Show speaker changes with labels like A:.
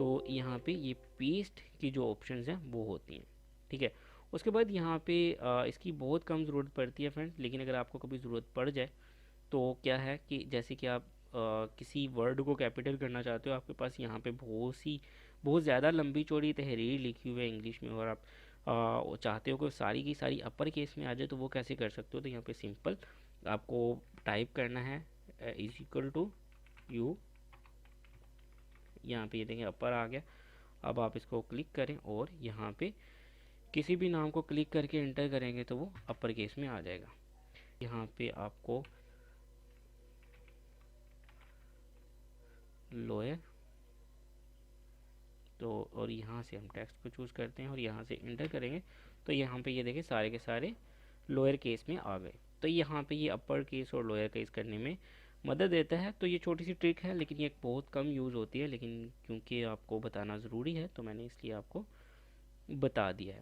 A: तो यहाँ पे ये पेस्ट की जो ऑप्शंस हैं वो होती हैं, ठीक है। उसके बाद यहाँ पे इसकी बहुत कम ज़रूरत पड़ती है फ्रेंड्स, लेकिन अगर आपको कभी ज़रूरत पड़ जाए तो क्या है कि जैसे कि आप किसी वर्ड को कैपिटल करना चाहते हो, आपके पास यहाँ पे बहुत ज़्यादा लंबी चौड़ी तहरीर लिखी हुई है इंग्लिश में, और आप वो चाहते हो कि सारी की सारी अपर केस में आ जाए, तो वो कैसे कर सकते हो। तो यहाँ पे सिंपल आपको टाइप करना है इज इक्वल टू यू, यहाँ पे ये देखें अपर आ गया। अब आप इसको क्लिक करें और यहाँ पे किसी भी नाम को क्लिक करके एंटर करेंगे तो वो अपर केस में आ जाएगा। यहाँ पे आपको लोअर, तो और यहाँ से हम टेक्स्ट को चूज़ करते हैं और यहाँ से इंटर करेंगे तो यहाँ पे ये देखें सारे के सारे लोअर केस में आ गए। तो यहाँ पे ये अपर केस और लोअर केस करने में मदद देता है। तो ये छोटी सी ट्रिक है, लेकिन ये बहुत कम यूज़ होती है, लेकिन क्योंकि आपको बताना ज़रूरी है तो मैंने इसलिए आपको बता दिया है।